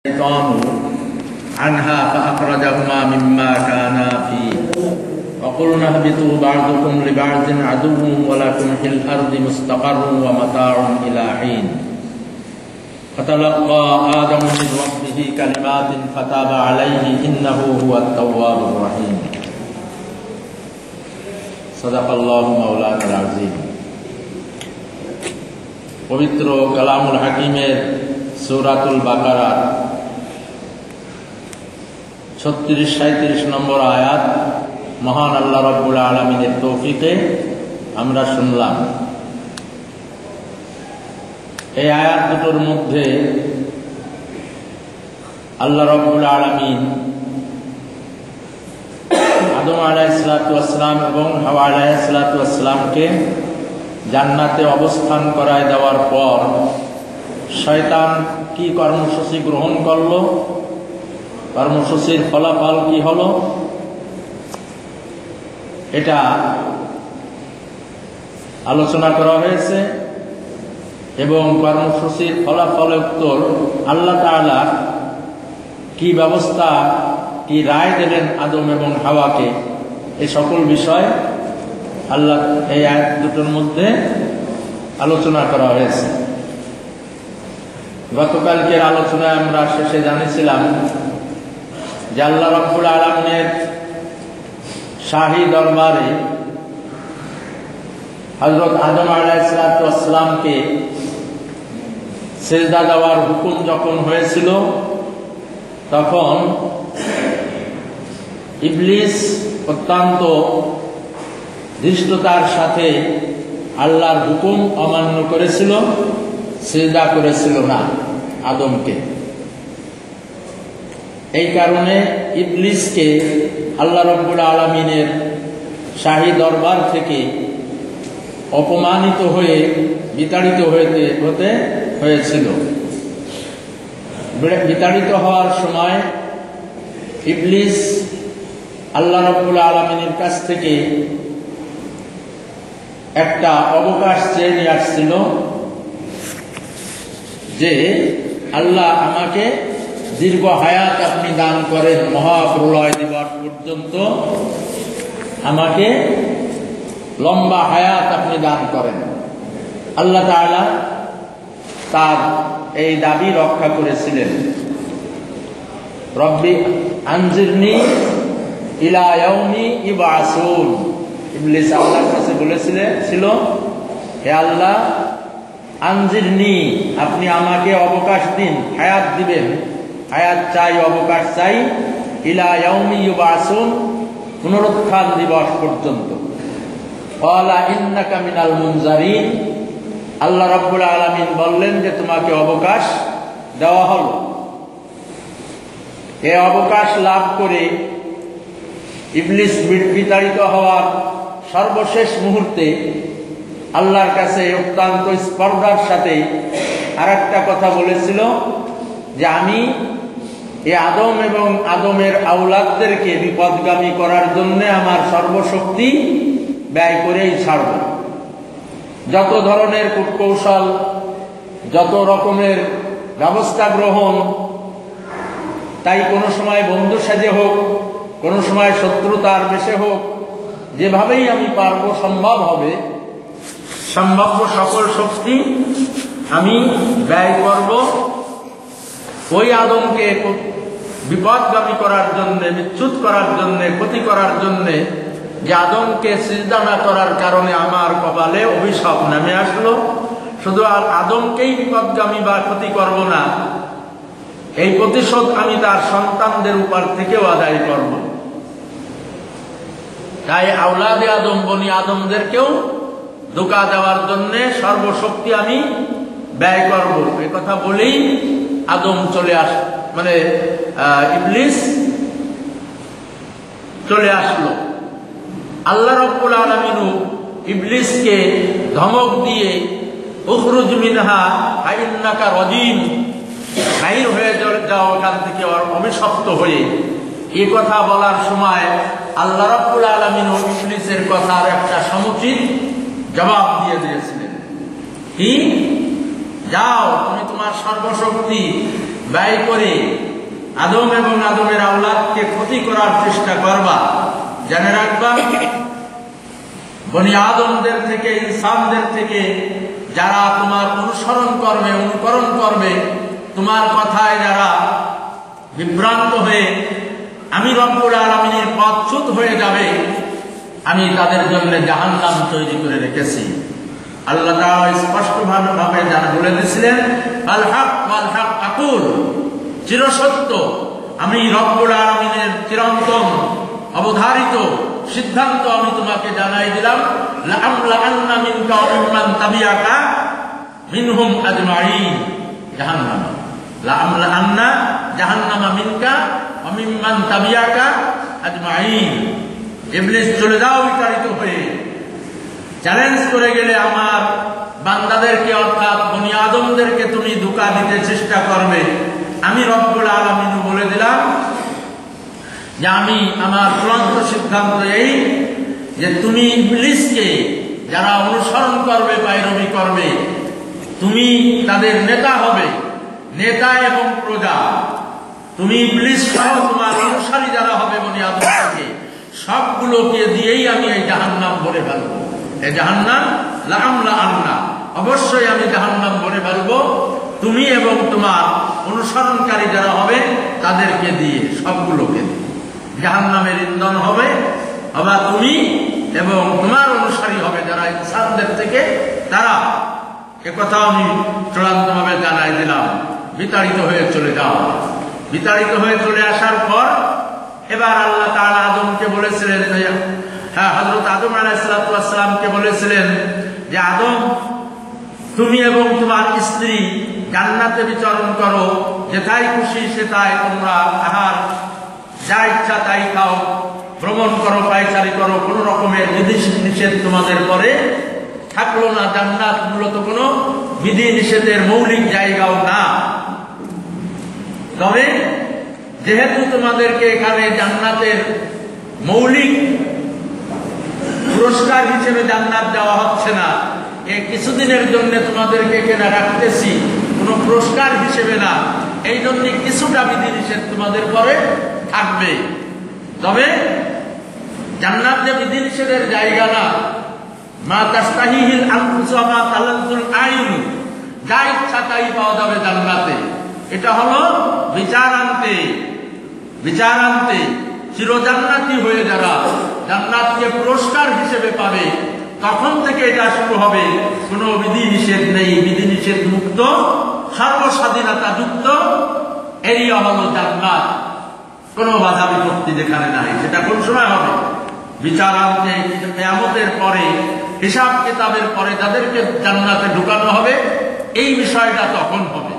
الشيطان عنها فأخرجهما مما كانا فيه وقلنا اهبطوا بعضكم لبعض عدو ولكم في الأرض مستقر ومتاع إلى حين فتلقى آدم من ربه كلمات فتاب عليه إنه هو التواب الرحيم صدق الله مولانا العظيم পবিত্র কালামুল হাকিমের সূরাতুল বাকারার 36-37 নম্বর আয়াত মহান আল্লাহ রাব্বুল আলামিনের তৌফিকে আমরা শুনলাম। এই আয়াত দুটোর মধ্যে আল্লাহ রাব্বুল আলামিন আদম আলাইহিস সালাতু ওয়াস সালাম এবং হাওয়া আলাইহিস সালাতু ওয়াস সালামকে জান্নাতে অবস্থান করায় দেওয়ার পর শয়তান কি কর্মসূচি গ্রহণ করলো, কর্মসূচির ফলাফল কি হলো, এটা আলোচনা করা হয়েছে এবং কর্মসূচির ফলাফলোত্তর আল্লাহ তাআলা কি ব্যবস্থা, কি রায় দিলেন আদম এবং হাওয়াকে, এই সকল বিষয় আল্লাহ এই আয়াত দুটোর মধ্যে আলোচনা করা হয়েছে। গতকালকের আলোচনায় আমরা শেষে জানিয়েছিলাম যে আল্লাহ রাব্বুল আলামিনের শাহী দরবারে হযরত আদম আলাইহিস সালাতু ওয়াস সালামকে সিজদা দেওয়ার হুকুম যখন হয়েছিল তখন ইবলিস অত্যন্ত ধৃষ্টতার সাথে আল্লাহর হুকুম অমান্য করেছিল, সিজদা করেছিল না আদমকে। এই কারণে ইবলিসকে আল্লাহ রাব্বুল আলামিনের শাহী দরবার থেকে অপমানিত হয়ে বিতাড়িত হতে হয়েছিল। বিতাড়িত হওয়ার সময় ইবলিস আল্লাহ রাব্বুল আলামিনের কাছ থেকে একটা অবকাশ চেয়ে নিয়ে আসছিল যে আল্লাহ আমাকে দীর্ঘ হায়াত আপনি দান করেন, মহাপ্রলয় দিবস পর্যন্ত আমাকে লম্বা হায়াত আপনি দান করেন। আল্লাহ তাআলা তার এই দাবি রক্ষা করেছিলেন। রব্বি আনজিরনি ইলা ইয়াউমি ইবআসুন, ইবলিস আল্লাহর কাছে বলেছিল, হে আল্লাহ আনজিরনি, আপনি আমাকে অবকাশ দিন, হায়াত দিবেন, হায়াত চাই, অবকাশ চাই, ইলা ইয়াউমি ইউবাসুন, পুনরুত্থান দিবস পর্যন্ত। ক্বালা ইন্নাকা মিনাল মুনজারিন, আল্লাহ রাব্বুল আলামিন বললেন যে তোমাকে অবকাশ দেওয়া হলো। এই অবকাশ লাভ করে ইবলিস বিতাড়িত হওয়ার সর্বশেষ মুহূর্তে আল্লাহর কাছে অত্যন্ত স্পর্ধার সাথে আরেকটা কথা বলেছিল যে আমি এই আদম এবং আদমের আওলাদদেরকে বিপদগামী করার জন্য আমার সর্বশক্তি ব্যয় করেই ছাড়ব। যত ধরনের কূটকৌশল, যত রকমের ব্যবস্থা গ্রহণ, তাই কোনো সময় বন্ধু সেজে হোক, কোনো সময় শত্রুতার বেশে হোক, যেভাবেই আমি পারবো, সম্ভব হবে, সম্ভাব্য সকল শক্তি আমি ব্যয় করব ওই আদমকে বিপদগামী করার জন্য, বিচ্যুত করার জন্য, ক্ষতি করার জন্য, যে আদমকে সিজদা না করার কারণে আমার কপালে অভিশাপ নেমে আসলো। শুধু আর আদমকেই বিপদগামী বা ক্ষতি করব না, এই প্রতিশোধ আমি তার সন্তানদের উপর থেকেও আদায় করব। তাই আওলাদে আদম, বনি আদমদেরকেও ধোঁকা দেওয়ার জন্য সর্বশক্তি আমি ব্যয় করব। এই কথা বলেই আদম ইবলিস চলে আসলো। আল্লাহ রাব্বুল আলামিন ইবলিসকে ধমক দিয়ে উখরুজ মিনহা ফাইন্নাকা রাজিম, বাইর হয়ে যাও এখান থেকে, অভিশপ্ত হয়ে, এই কথা বলার সময় আল্লাহ রাব্বুল আলামিন ইবলিসের কথার একটা সমুচিত জবাব দিয়ে দিয়েছিলেন। কি? যাও, তুমি তোমার সর্বশক্তি ব্যয় করে আদম এবং আদমের আওলাদকে ক্ষতি করার চেষ্টা করবা, জেনে রাখবা বনি আদমদের থেকে, ইনসানদের থেকে যারা তোমার অনুসরণ করবে, অনুকরণ করবে, তোমার কথায় যারা বিভ্রান্ত হয়ে আমি রব্বুল আলামিনের পথচ্যুত হয়ে যাবে, আমি তাদের জন্য জাহান্নাম তৈরি করে রেখেছি। আল্লাহ তাআলা স্পষ্টভাবে বলে দিয়েছিলেন, আল হক ওয়াল হক আকুল, চিরসত্য আমি রব্বুল আলামিনের চিরন্তন অবধারিত সিদ্ধান্ত আমি তোমাকে জানাই দিলাম, লা আমলা আন্না মিনকা ওয়া মিম্মান তাবিআকা মিনহুম আজমাইন জাহান্নাম, লা আমলা আন্না জাহান্নামা মিনকা ওয়া মিম্মান তাবিআকা আজমাইন। ইবলিস চলে যাও বিতাড়িত হয়ে, চ্যালেঞ্জ করে গেলে আমার বান্দাদেরকে অর্থাৎ বনি আদমদেরকে তুমি ধোঁকা দিতে চেষ্টা করবে। আমি রব্বুল আলামিন বলে দিলাম যে আমি আমার চূড়ান্ত সিদ্ধান্ত এই যে তুমি ইবলিসকে যারা অনুসরণ করবে, পায়রবি করবে, তুমি তাদের নেতা হবে, নেতা এবং প্রজা। তুমি ইবলিস সহ তোমার অনুসারী যারা হবে বনি আদম থেকে সবগুলোকে দিয়েই আমি এই জাহান্নাম ভরে ফেলবো। এই জাহান্নাম লা আমলা আন্না, অবশ্যই আমি জাহান্নাম ভরে ফেলবো তুমি এবং তোমার অনুসরণকারী যারা হবে তাদেরকে দিয়ে, সবগুলোকে দিয়ে জাহান্নামের ইন্ধন হবে। আবার তুমি এবং তোমার অনুসারী হবে যারা ইনসানদের থেকে, তারা একথা আমি চূড়ান্তভাবে জানাই দিলাম। বিতাড়িত হয়ে চলে যাও। বিতাড়িত হয়ে চলে আসার পর এবার আল্লাহ তাআলা আদমকে বলেছিলেন, হ্যাঁ হযরত আদম আলাইহিস সালামকে বলেছিলেন যে আদম তুমি এবং তোমার স্ত্রী জান্নাতে বিচরণ করো, যেথায় খুশি সেটাই তোমরা আহার, যা ইচ্ছা তাই খাও, ভ্রমণ করো, পায়চারি করো, কোন রকমের নিষেধ তোমাদের পরে থাকলো না। জান্নাত মূলত কোনো বিধি নিষেধের মৌলিক জায়গাও না। তবে যেহেতু তোমাদেরকে এখানে জান্নাতের মৌলিক পুরস্কার হিসেবে জান্নাত দেওয়া হচ্ছে না, এই কিছুদিনের জন্য তোমাদেরকে এখানে রাখতেছি, কোনো পুরস্কার হিসেবে না, এই জন্য কিছুটা বিধি নিষেধ তোমাদের পরে থাকবে। তবে জান্নাত যে বিধি নিষেধের জায়গা না, মা তাস্তাহিহিল আনফুস ওয়া মা তালাজ্জুল আইন, যা ইচ্ছা তাই পাওয়া যাবে জান্নাতে। এটা হলো বিচার আনতে চিরজান্নাতি হয়ে যারা জান্নাতকে পুরস্কার হিসেবে পাবে, তখন থেকে এটা শুরু হবে। কোনো বিধি নিষেধ নেই, বিধি নিষেধ মুক্ত, সর্বস্বাধীনতা যুক্ত এরিয়া হলো জান্নাত। কোনো বাধা বিপত্তি যেখানে নাই। সেটা কোন সময় হবে? বিচার আনতে, কিয়ামতের পরে, হিসাব কিতাবের পরে যাদেরকে জান্নাতে ঢুকানো হবে, এই বিষয়টা তখন হবে।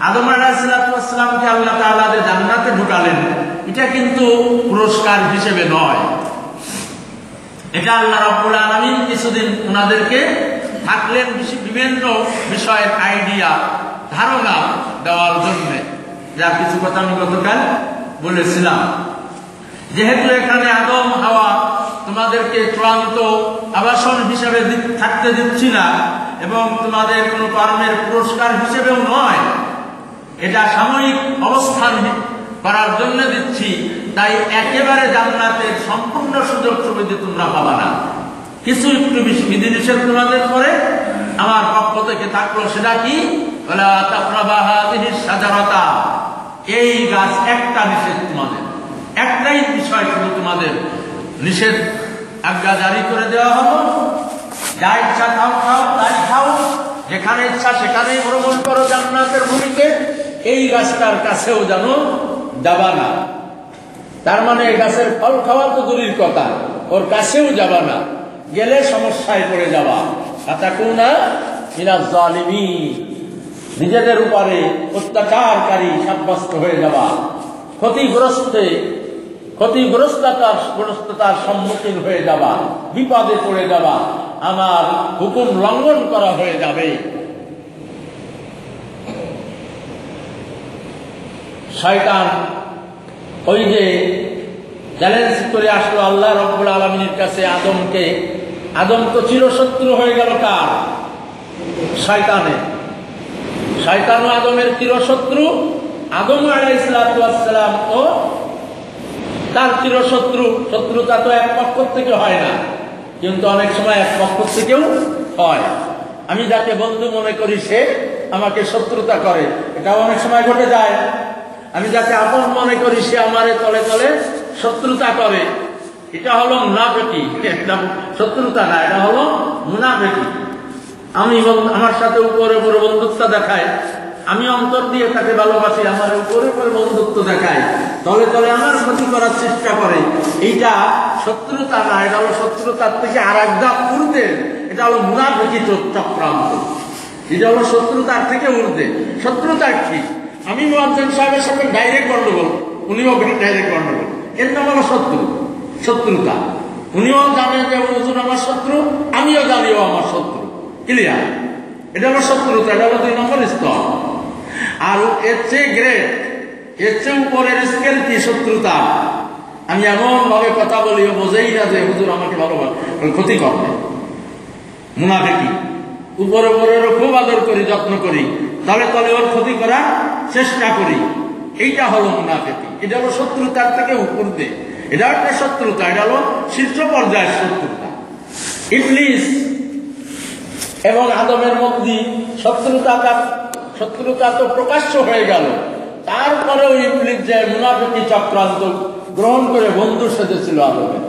আদম আলাইহিস সালামকে আল্লাহ তাআলা যে জান্নাতে ঢুকালেন, এটা কিন্তু পুরস্কার হিসেবে নয়। এটা আল্লাহ রাব্বুল আলামিন কিছুদিন ওনাদেরকে থাকলেন বিভিন্ন বিষয়ের আইডিয়া, ধারণা দেওয়ার জন্য। যার কিছু কথা আমি গতকাল বলেছিলাম। যেহেতু এখানে আদম হাওয়া তোমাদেরকে চূড়ান্ত আবাসন হিসেবে থাকতে দিচ্ছি না এবং তোমাদের কোনো কর্মের পুরস্কার হিসেবেও নয়, এটা সাময়িক অবস্থান করার জন্য দিচ্ছি, তাই একেবারে জান্নাতের সম্পূর্ণ সুযোগ সুবিধা তোমরা পাবা না। কিছু একটু বিধি নিষেধ তোমাদের পরে আমার পক্ষ থেকে থাকলো। সেটা কি? ওয়ালা তাকরাবা হাযিহিস শাজারাতা, এই গাছ একটা নিষেধ, তোমাদের একটাই বিষয় শুধু তোমাদের নিষেধ আজ্ঞা জারি করে দেওয়া হলো। যা ইচ্ছা খাও, তাই খাও, যেখানে ইচ্ছা সেখানেই ভ্রমণ করো জান্নাতের ভূমিকে, এই গাছটার কাছেও যেন যাবা না। তার মানে এই গাছের ফল খাওয়া তো দূরের কথা, ওর কাছেও যাবা না, গেলে সমস্যায় পড়ে যাবা। ফাতাকুনা মিনাজ জালিমিন, নিজেদের উপরে অত্যাচারকারী সাব্যস্ত হয়ে যাবা, ক্ষতিগ্রস্ততার সম্মুখীন হয়ে যাবা, বিপদে পড়ে যাবা, আমার হুকুম লঙ্ঘন করা হয়ে যাবে। শয়তান ওই যে চ্যালেঞ্জ করে আসলো আল্লাহ রাব্বুল আলামিনের কাছে আদমকে। আদম তো চিরশত্রু হয়ে গেল কার? শয়তানের। শয়তানও আদমের চিরশত্রু আদম আলাইহিস সালাম ও তার চিরশত্রু। শত্রুতা তো এক পক্ষ থেকে হয় না, কিন্তু অনেক সময় এক পক্ষ থেকেও হয়। আমি যাকে বন্ধু মনে করি সে আমাকে শত্রুতা করে, এটা অনেক সময় ঘটে যায়। আমি যাকে আপন মনে করি সে আমারে তলে তলে শত্রুতা করে। এটা হলো মুনাফিকি, এটা শত্রুতা না, এটা হলো মুনাফিকি। আমি আমার সাথে উপরে উপরে বন্ধুত্ব দেখায়, আমি অন্তর দিয়ে তাকে ভালোবাসি, আমার উপরে উপরে বন্ধুত্ব দেখায়, তলে তলে আমার ক্ষতি করার চেষ্টা করে। এইটা শত্রুতা না, এটা হলো শত্রুতার থেকে আর এক ধাপ ঊর্ধ্বে, এটা হলো মুনাফিকি চক্রান্ত। এটা হলো শত্রুতার থেকে ঊর্ধ্বে। শত্রুতা কি? আমি মুয়াজ্জিন সাহেবের সাথে ডাইরেক্ট গন্ডগোল, উনিও ডাইরেক্ট গন্ডগোল, এর নাম হলো শত্রুতা। উনিও জানেন যে হুজুর আমার শত্রু, আমিও জানিও আমার শত্রু। ক্লিয়ার? এটা হলো শত্রুতা, এটা হলো 2 নম্বর স্তর। আর এর চেয়ে গ্রেট, এর চেয়ে উপরের স্কেল কি? শত্রুতা। আমি এমন ভাবে কথা বলি ও বোঝেই না যে হুজুর আমাকে ভালোবাসে, ক্ষতি করবে। মুনাফিকি। উপরে উপরেরও খুব আদর করি, যত্ন করি, তলে তলে ওর ক্ষতি করার চেষ্টা করি। এইটা হলো মুনাফিকি। এটা হলো শত্রুতার থেকে উপর দিয়ে, এটা একটা শত্রুতা, এটা হলো শীর্ষ পর্যায়ের শত্রুতা। ইবলিস এবং আদমের মধ্যে শত্রুতা তো প্রকাশ্য হয়ে গেল, তারপরেও ইবলিস যে মুনাফিকি চক্রান্ত গ্রহণ করে বন্ধু সেজেছিল আদমের,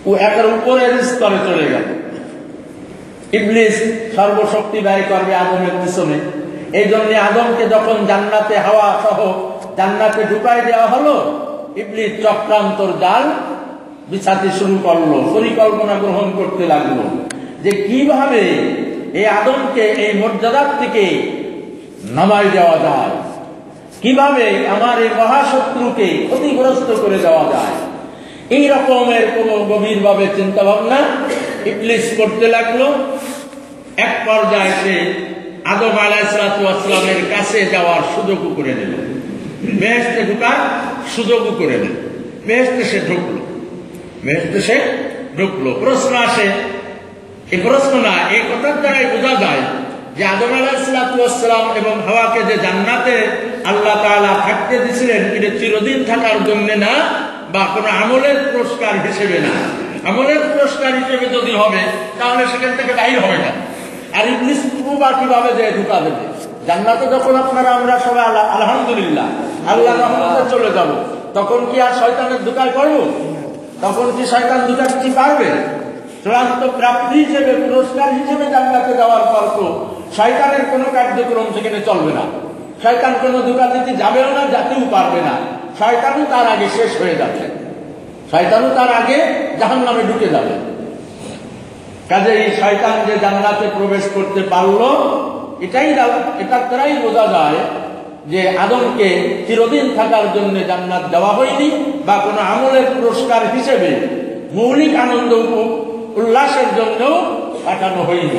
ও একের উপরের স্তরে চলে গেল। ইবলিস সর্বশক্তি ব্যয় করবে আদমের পিছনে। এই জন্য আদমকে যখন জান্নাতে হাওয়া সহ জান্নাতে ঢুকাই দেওয়া হলো, ইবলিস চক্রান্তর জাল বিছাতে শুরু করলো, পরিকল্পনা গ্রহণ করতে লাগলো যে কিভাবে এই আদমকে এই মর্যাদার থেকে নামাই দেওয়া যায়, কিভাবে আমার এই মহাশত্রুকে ক্ষতিগ্রস্ত করে দেওয়া যায়। এই রকমের কোন গভীরভাবে চিন্তা ভাবনা ইবলিস করতে লাগলো। এক পর্যায়ে সে আদম আলাইহিস সালামের কাছে যাওয়ার সুযোগও করে নিল, বেহেশতে ঢুকার সুযোগও করে নিল। বেহেশতে সে ঢুকলো। প্রশ্ন আসে, এই প্রশ্ন না, এই কথার দ্বারাই বোঝা যায় যে আদম আলাইহিস সালাম এবং হাওয়াকে যে জান্নাতে আল্লাহ তাআলা থাকতে দিয়েছিলেন, এটা চিরদিন থাকার জন্য না, বা কোনো আমলের পুরস্কার হিসেবে না। আমলের পুরস্কার হিসেবে যদি হবে তাহলে সেখান থেকে বাইর হবে না। আর ইবলিস বা কিভাবে যে ঢুকা দেবে জান্নাতে? যখন আমরা সবাই আলহামদুলিল্লাহ আল্লাহর রহমতে চলে যাব, তখন কি আর শয়তানের ধোঁকায় পড়ব? তখন কি শয়তান ধোঁকাতে পারবে? চূড়ান্ত প্রাপ্তি হিসেবে, পুরস্কার হিসেবে জান্নাতে যাওয়ার পর তো শয়তানের কোনো কার্যক্রম সেখানে চলবে না। শয়তান কোনো ধোঁকা দিতে যাবেও না, যাতেও পারবে না। শয়তানও তার আগে শেষ হয়ে যাবে, শয়তানও তার আগে জাহান্নামে ঢুকে যাবে। কাজেই শয়তান যে জান্নাতে প্রবেশ করতে পারলো, এটার দ্বারাই বোঝা যায় যে আদমকে চিরদিন থাকার জন্য জান্নাত দেওয়া হয়নি, বা কোনো আমলের পুরস্কার হিসেবে মৌলিক আনন্দ উল্লাসের জন্য পাঠানো হয়নি।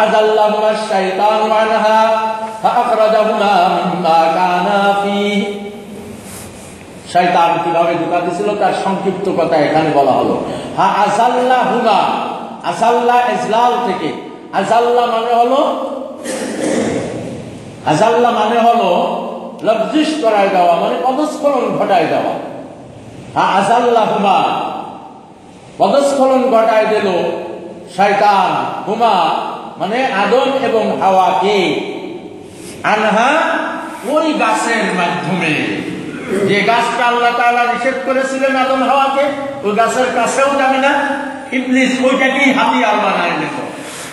আযাল্লাহুমা শাইতানু আনহা ফাআখরাজাহুমা মিম্মা কানা ফীহি। শয়তান কিভাবে ধোঁকা দিয়েছিল তার সংক্ষিপ্ত কথা এখানে বলা হলো। আযাল্লাহুমা, আযাল্লা ইজলাল থেকে, আযাল্লা মানে হলো লব্জিশ করায় দেওয়া, মানে পদস্খলন ঘটায় দেওয়া। আযাল্লাহুমা পদস্খলন ঘটায় দিল শয়তান, হুমা মানে আদম এবং হাওয়াকে, আনহা ওই গাছের মাধ্যমে, যে গাছটা আল্লাহ তাআলা নিষেধ করেছিলেন আদম হাওয়াকে, ওই গাছের কাছেও যাবে না। ইবলিস ওইটাকেই হাতিয়ার বানায় নিল,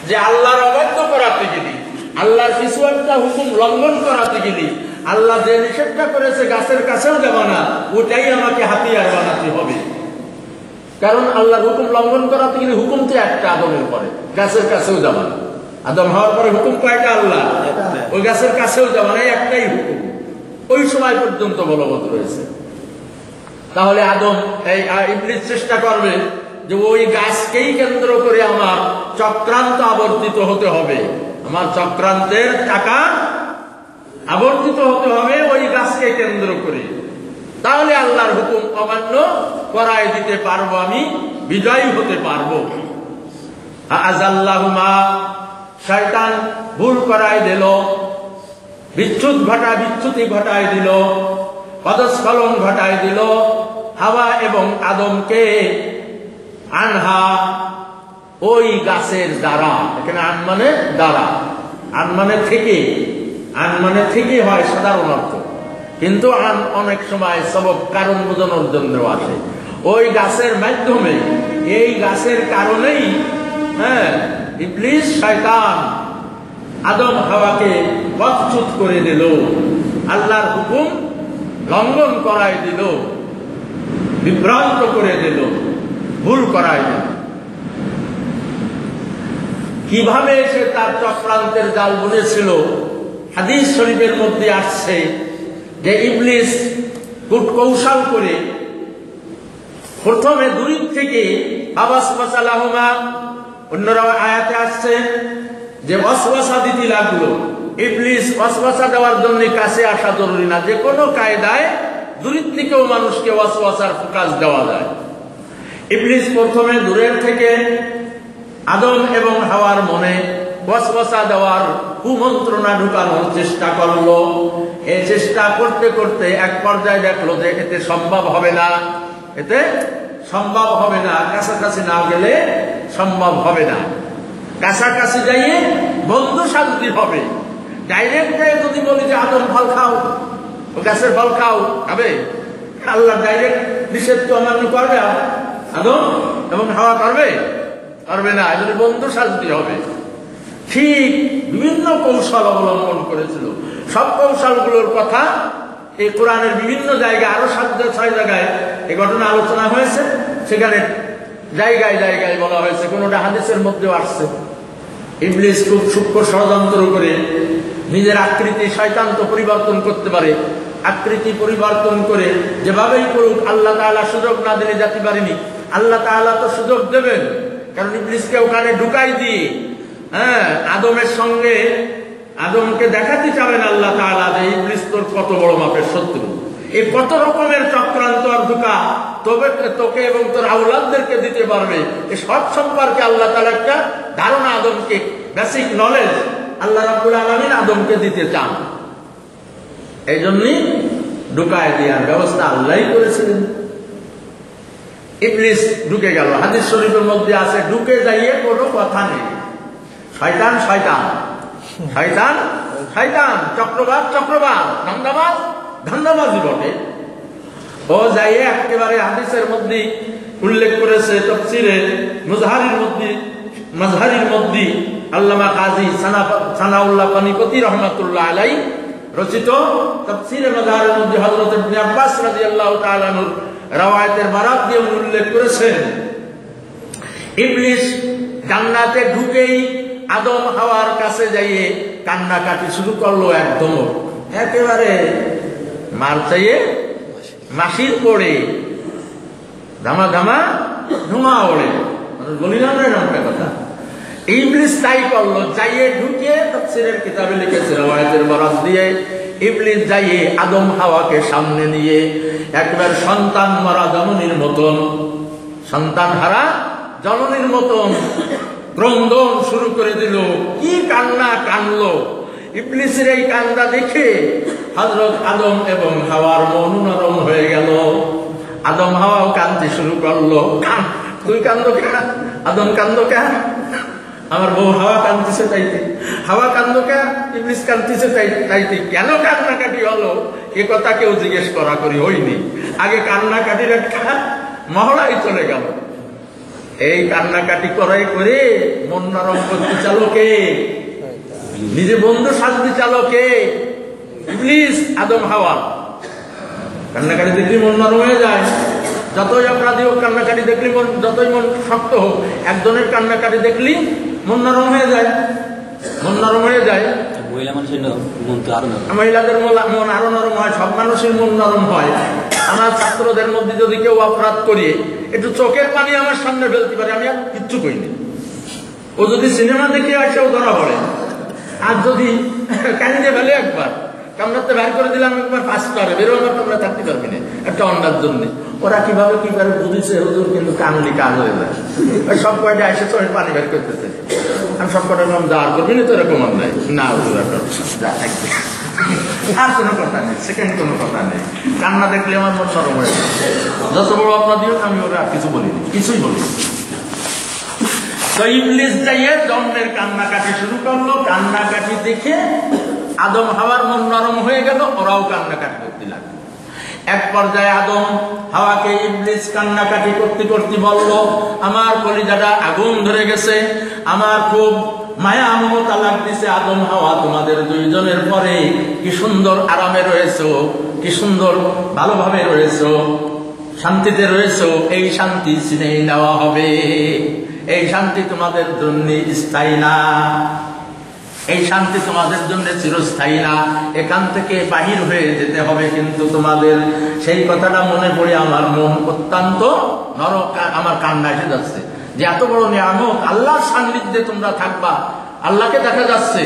যে আল্লাহর অবাধ্য করাতে গেলি, আল্লাহর কিছু একটা হুকুম লঙ্ঘন করাতে গেলি, আল্লাহ যে নিষেধটা করেছে গাছের কাছেও যাব না, ওটাই আমাকে হাতিয়ার বানাতে হবে। কারণ আল্লাহর হুকুম লঙ্ঘন করাতে গেলে হুকুম তো একটা, আদমের পরে গাছের কাছেও যাব না। আদম হওয়ার পরে হুকুম কয়টা? আল্লাহ। ওই গাছের কাছেও যাব না, একটাই হুকুম ওই সময় পর্যন্ত বলবৎ রয়েছে। তাহলে আদম ইবলিস চেষ্টা করবে যে ওই গাছকেই কেন্দ্র করে আমার চক্রান্ত আবর্তিত হতে হবে, আমার চক্রান্তের টাকা আবর্তিত হতে হবে ওই গাছকে কেন্দ্র করে। তাহলে আল্লাহর হুকুম অমান্য করায় দিতে পারবো, আমি বিজয়ী হতে পারবো। আযাল্লাহুমা, শয়তান ভুল করায় দিল বিচ্যুতি ঘটায় দিল, পদস্খলন ঘটায় দিল হাওয়া এবং আদমকে। আনহা, ওই গাছের দ্বারা। এখানে আন মানে দ্বারা, আন মানে থেকে হয় সাধারণ অর্থ, কিন্তু আন অনেক সময় সবব কারণ বোঝানোর জন্য আসে। ওই গাছের মাধ্যমে, এই গাছের কারণেই ইবলিস শয়তান আদম হাওয়াকে পথচ্যুত করে দিল, আল্লাহর হুকুম লঙ্ঘন করাই দিল, বিভ্রান্ত করে দিল, ভুল করাই দিল। কিভাবে সে তার চক্রান্তের জাল বুনেছিল, হাদিস শরীফের মধ্যে আসছে যে ইবলিস কূটকৌশল করে প্রথমে দূর থেকে ওয়াসওয়াসা লাহুমা, অন্যরা আয়াতে আসছে যে ওয়াসওয়াসা দিতে লাগলো। ইবলিস ওয়াসওয়াসা দেওয়ার জন্য কাছে আসা জরুরি না, যে কোনো কায়দায় দূর থেকেও মানুষকে ওয়াসওয়াসার ফোকাস দেওয়া যায়। ইবলিস প্রথমে দূরের থেকে আদম এবং হাওয়ার মনে ওয়াসওয়াসা দেওয়ার কুমন্ত্রণা ঢুকানোর চেষ্টা করলো। এই চেষ্টা করতে করতে এক পর্যায়ে দেখলো যে এতে সম্ভব হবে না, কাছাকাছি না গেলে সম্ভব হবে না। কাছাকাছি যাইয়ে বন্ধু শান্তি হবে। ডাইরেক্ট যদি বলি যে আদম ফল খাও, ও গাছের ফল খাও, খাবে? আল্লাহ ডাইরেক্ট নিষেধ তো অমান্য করবে আদম এবং হাওয়া করবে না, এজন্য বন্ধু শান্তি হবে। ঠিক বিভিন্ন কৌশল অবলম্বন করেছিল। সব কৌশলগুলোর কথা এই কোরআনের বিভিন্ন জায়গায়, আরো 7-6 জায়গায় এই ঘটনা আলোচনা হয়েছে। সেখানে জায়গায় জায়গায় বলা হয়েছে, কোনটা হাদিসের মধ্যেও আসছে। ইবলিস খুব সূক্ষ্ম ষড়যন্ত্র করে নিজের আকৃতি, শয়তান তো পরিবর্তন করতে পারে, আকৃতি পরিবর্তন করে যেভাবেই করুক, আল্লাহ তাআলা সুযোগ না দিলে যেতে পারেনি। আল্লাহ তাআলা তো সুযোগ দেবেন, কারণ ইবলিসকে ওখানে ঢুকাই দিয়ে আদমের সঙ্গে আদমকে দেখাতে চাবেন আল্লাহ তাআলা যে ইবলিস তোর কত বড় মাপের শত্রু। এই কত রকমের চক্রান্ত আর ধোঁকা তোকে এবং তোর আওলাদদেরকে দিতে পারবে, এই সব সম্পর্কে আল্লাহ তাআলা একটা ধারণা, আদমকে বেসিক নলেজ আল্লাহ রাব্বুল আলামিন আদমকে দিতে চান। এই জন্যই ঢুকায় দেওয়ার ব্যবস্থা আল্লাহই করেছিলেন। ইবলিস ঢুকে গেল। হাদিস শরীফের মধ্যে আছে, ঢুকে যাইয়ে কোনো কথা নেই। শয়তান চক্রবাদ ধান্দাবাজি বটে। ও যাইয়ে একেবারে হাদিসের মধ্যে উল্লেখ করেছে, তাফসীরে মাজহারির মধ্যে আল্লামা কাজী সানাউল্লাহ পানিপতি রাহমাতুল্লাহ আলাইহি রচিত তাফসীরে মাজহারের মধ্যে হযরত ইবনে আব্বাস রাদিয়াল্লাহু তাআলা আনহুর রাওয়ায়াতের বারাত দিয়ে উল্লেখ করেছেন, ইবলিস জান্নাতে ঢুকেই আদম হাওয়ার কাছে যাইয়ে কান্নাকাটি শুরু করলো। একদম একেবারে মার চাইয়ে মাসির পড়ে ধামা ধোঁয়া ওড়ে, বলিলাম না এরকম কথা। ইবলিস তাই করলো, যাইয়ে ঢুকে তাফসীরের কিতাবে লিখেছে রাওয়ায়াতের বরাত দিয়ে, ইবলিস যাইয়ে আদম হাওয়াকে সামনে নিয়ে একবার সন্তান মারা জননীর মতন, সন্তান হারা জননীর মতন ক্রন্দন শুরু করে দিল। কি কান্না কানলো! ইবলিসের এই কান্না দেখে হযরত আদম এবং হাওয়ার মন নরম হয়ে গেল। আদম হাওয়াও কাঁদতে শুরু করলো। তুই কান্দো কেন? আদম কান্দো কেন? আমার বউ হাওয়া কাঁদতেছে তাইতে। হাওয়া কান্দো কেন? ইবলিস কাঁদতেছে তাইতে। কেন কান্নাকাটি হলো এ কথা কেউ জিজ্ঞেস করি হয়নি। আগে কান্নাকাটির একটা মহড়াই চলে গেল। এই কান্নাকাটি করাই করে মন নরম করতে চালকে, নিজে বন্ধু সাজতে চালকে ইবলিস আদম হাওয়া। কান্নাকাটি দেখলি মন নরম হয়ে যায়। যতই অপরাধী হোক, কান্নাকাটি দেখলি যতই মন শক্ত হোক, একজনের কান্নাকাটি দেখলি মন নরম হয়ে যায়। মহিলাদের মন আরো নরম হয়, সব মানুষের মন নরম হয়। আমার ছাত্রদের মধ্যে যদি কেউ অপরাধ করিয়ে একটু চোখের পানি আমার সামনে ফেলতে পারে, আমি আর কিচ্ছু করিনি। ও যদি সিনেমা দেখে আসেও ধরা পড়ে, আর যদি কানিতে ফেলে একবার কামড়াতে বাইর করে দিলাম, একবার পাস করে বেরো, আমার তোমরা থাকতে পারবি না একটা অন্ডার জন্য। ওরা কিভাবে কি করে বুঝেছে হুজুর, কিন্তু কানলি কাজ হয়ে যায়। সব কয়টা এসে চোখের পানি বের করতেছে। আমি সব কটা দাঁড় করবি না তো, এরকম অন্যায় না হুজুর, আপনার যা থাকবে আর কোনো কথা নেই, সেকেন্ড কোনো কথা নেই। কান্না দেখলে আমার মন নরম হয়ে যায়। যত বড় অপরাধী হোক আমি ওরা কিছু বলিনি, কিছুই বলিনি। তো ইবলিস যাইয়ে জন্মের কান্নাকাটি শুরু করলো। কান্নাকাটি দেখে আদম হাওয়ার মন নরম হয়ে গেল, ওরাও কান্নাকাটি করতে লাগলো। এক পর্যায়ে আদম হাওয়াকে ইবলিস কান্নাকাটি করতে করতে বলল, আমার কলিজাটা আগুন ধরে গেছে, আমার খুব মায়া মমতা লাগতেছে। আদম হাওয়া তোমাদের দুইজনের পরে কি সুন্দর আরামে রয়েছো, কি সুন্দর ভালোভাবে রয়েছো, শান্তিতে রয়েছো। এই শান্তি ছিনিয়ে নেওয়া হবে, এই শান্তি তোমাদের জন্য স্থায়ী না, এই শান্তি তোমাদের জন্য চিরস্থায়ী না, এখান থেকে বাহির হয়ে যেতে হবে কিন্তু তোমাদের। সেই কথাটা মনে পড়ে আমার মন অত্যন্ত নরক, আমার কান্না এসে যাচ্ছে যে এত বড় নিয়ামত, আল্লাহর সান্নিধ্যে তোমরা থাকবা, আল্লাহকে দেখা যাচ্ছে,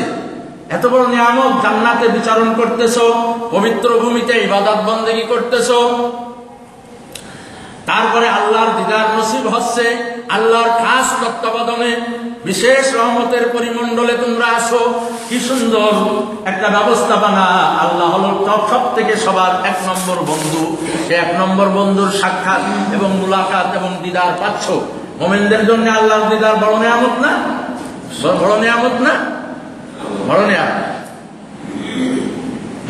এত বড় নিয়ামত, জান্নাতে বিচারণ করতেছো, পবিত্র ভূমিতে ইবাদত বন্দেগী করতেছো, তারপরে আল্লাহর দিদার নসিব হচ্ছে, আল্লাহর খাস তত্ত্বাবধানে বিশেষ রহমতের পরিমণ্ডলে তোমরা আসো। কি সুন্দর একটা ব্যবস্থাপনা। আল্লাহ হলো সব থেকে সবার এক নম্বর বন্ধু। সে এক নম্বর বন্ধুর সাক্ষাৎ এবং মুলাকাত এবং দিদার পাচ্ছ। মোমেনদের জন্য আল্লাহর দিদার বড় নিয়ামত না? বড় নিয়ামত না? বড় নিয়ামত।